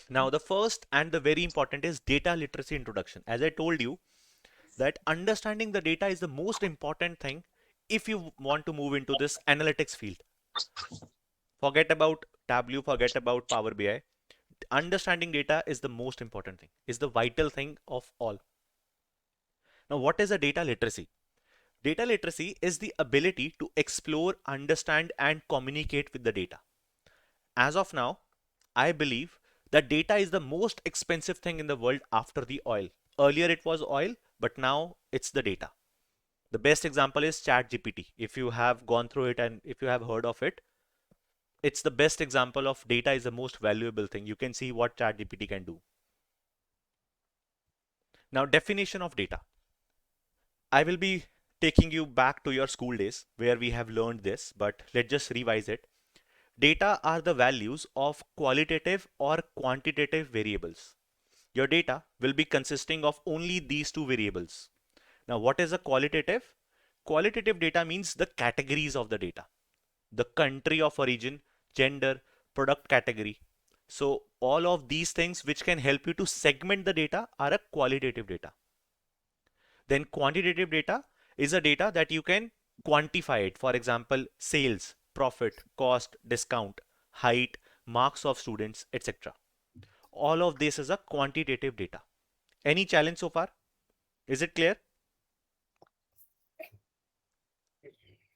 Now, the first and the very important is data literacy introduction. As I told you, that understanding the data is the most important thing if you want to move into this analytics field. Forget about Tableau, forget about Power BI. Understanding data is the most important thing, is the vital thing of all. Now, what is a data literacy? Data literacy is the ability to explore, understand, and communicate with the data. As of now, I believe that data is the most expensive thing in the world after the oil. Earlier it was oil, but now it's the data. The best example is ChatGPT. If you have gone through it and if you have heard of it, it's the best example of data is the most valuable thing. You can see what ChatGPT can do. Now, definition of data. I will be taking you back to your school days where we have learned this, but let's just revise it. Data are the values of qualitative or quantitative variables. Your data will be consisting of only these two variables. Now, what is a qualitative? Qualitative data means the categories of the data, the country of origin, gender, product category. So all of these things which can help you to segment the data are a qualitative data. Then quantitative data is a data that you can quantify it. For example, sales, profit, cost, discount, height, marks of students, etc. All of this is a quantitative data. Any challenge so far? Is it clear?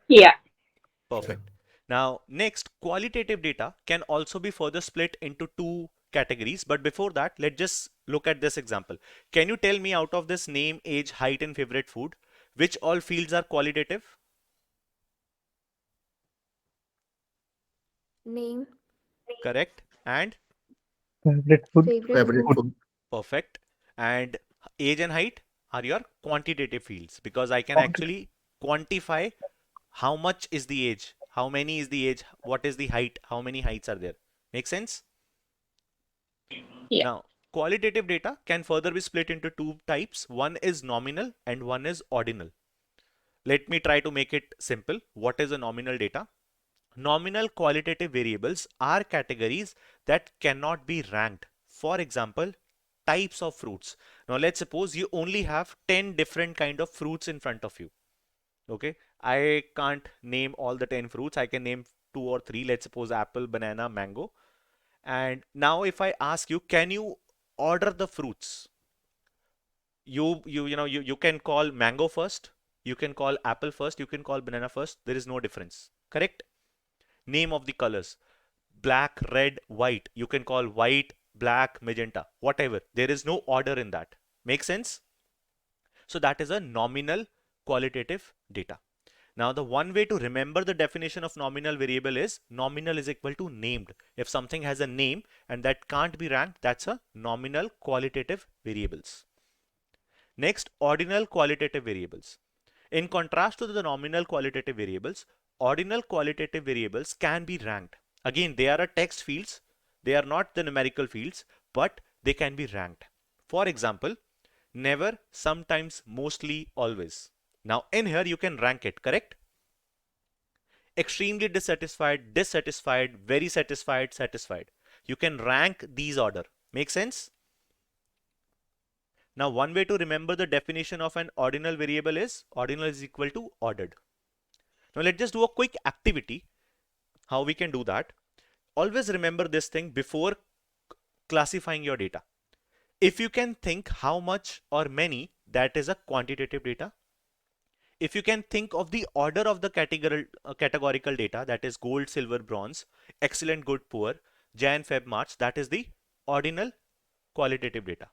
Yeah. Perfect. Now, next, qualitative data can also be further split into two categories. But before that, let's just look at this example. Can you tell me out of this name, age, height, and favorite food, which all fields are qualitative? Name, Correct. And Favorite food. favorite Favorite food, food. perfect. And age and height are your quantitative fields because I can Quantity. actually quantify how much is the age, how many is the age, what is the height, how many heights are there. Make sense? Yeah. Now, qualitative data can further be split into two types. One is nominal and one is ordinal. Let me try to make it simple. What is a nominal data? Nominal qualitative variables are categories that cannot be ranked. For example, types of fruits. Now let's suppose you only have 10 different kind of fruits in front of you. Okay, I can't name all the 10 fruits. I can name two or three. Let's suppose apple, banana, mango. And now if I ask you, can you order the fruits? You can call mango first, you can call apple first, you can call banana first. There is no difference. Correct? Name of the colors. Black, red, white. You can call white, black, magenta, whatever. There is no order in that. Make sense? So that is a nominal qualitative data. Now, the one way to remember the definition of nominal variable is nominal is equal to named. If something has a name and that can't be ranked, that's a nominal qualitative variables. Next, ordinal qualitative variables. In contrast to the nominal qualitative variables, ordinal qualitative variables can be ranked. Again, they are a text fields. They are not the numerical fields, but they can be ranked. For example, never, sometimes, mostly, always. Now, in here, you can rank it, correct? Extremely dissatisfied, dissatisfied, very satisfied, satisfied. You can rank these order. Make sense? Now, one way to remember the definition of an ordinal variable is ordinal is equal to ordered. Now, let's just do a quick activity. How we can do that? Always remember this thing before classifying your data. If you can think how much or many, that is a quantitative data. If you can think of the order of the categorical data, that is gold, silver, bronze, excellent, good, poor, Jan, Feb, March, that is the ordinal qualitative data.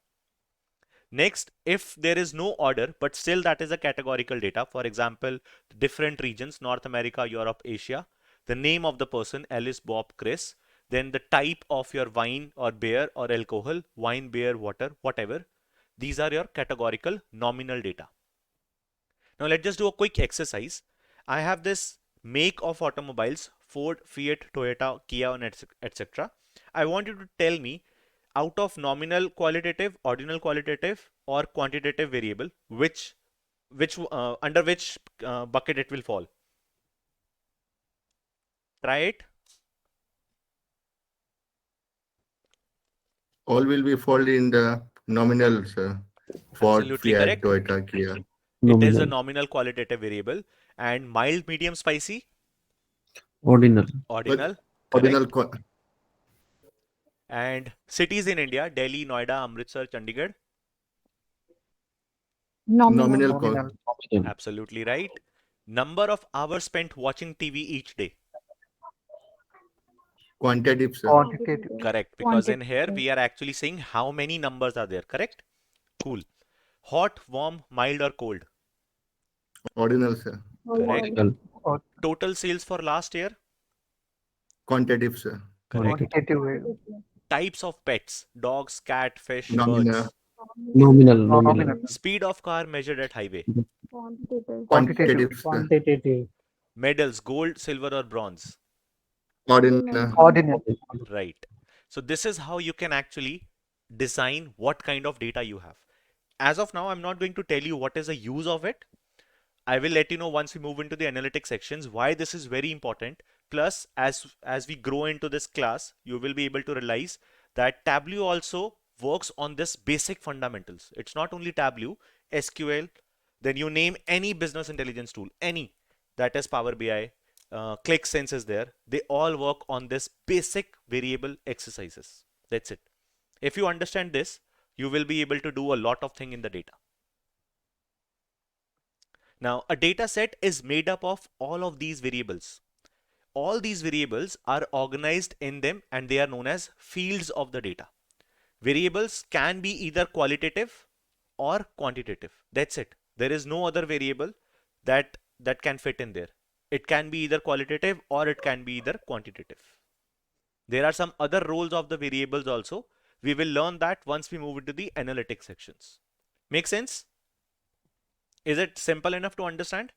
Next, if there is no order, but still that is a categorical data, for example, different regions, North America, Europe, Asia, the name of the person, Alice, Bob, Chris, then the type of your wine or beer or alcohol, wine, beer, water, whatever. These are your categorical nominal data. Now let's just do a quick exercise. I have this make of automobiles, Ford, Fiat, Toyota, Kia, and etc. I want you to tell me out of nominal qualitative, ordinal qualitative, or quantitative variable, which under which bucket it will fall. Try it. All will be fold in the nominal, sir. For Absolutely fiat, correct. Toyota, Kia. It is a Nominal. nominal qualitative variable. And mild, medium, spicy, Ordinal. ordinal, Ordinal, correct. And cities in India, Delhi, Noida, Amritsar, Chandigarh, Nominal. nominal, Nominal. absolutely right. Number of hours spent watching TV each day, quantitative, sir. Quantitative. correct. Because in here Quantitative. we are actually saying how many numbers are there, correct? Cool. Hot, warm, mild or cold, Ordinal, sir. correct. Ordinal. Or Total sales for last year, Quantitative, sir. correct. quantitative. Types of pets, dogs, cat, fish, Nominal, birds. Nominal. Nominal. Speed of car measured at highway. Quantitative. quantitative, sir. Quantitative. Medals, gold, silver or bronze. Ordinal, Ordinal. Right. So this is how you can actually design what kind of data you have. As of now, I'm not going to tell you what is the use of it. I will let you know once we move into the analytics sections why this is very important. Plus, as we grow into this class, you will be able to realize that Tableau also works on this basic fundamentals. It's not only Tableau, SQL, then you name any business intelligence tool, any, that is Power BI, ClickSense is there. They all work on this basic variable exercises. That's it. If you understand this, you will be able to do a lot of things in the data. Now, a data set is made up of all of these variables. All these variables are organized in them and they are known as fields of the data. Variables can be either qualitative or quantitative. That's it. There is no other variable that can fit in there. It can be either qualitative or it can be either quantitative. There are some other roles of the variables also. We will learn that once we move into the analytics sections. Make sense? Is it simple enough to understand?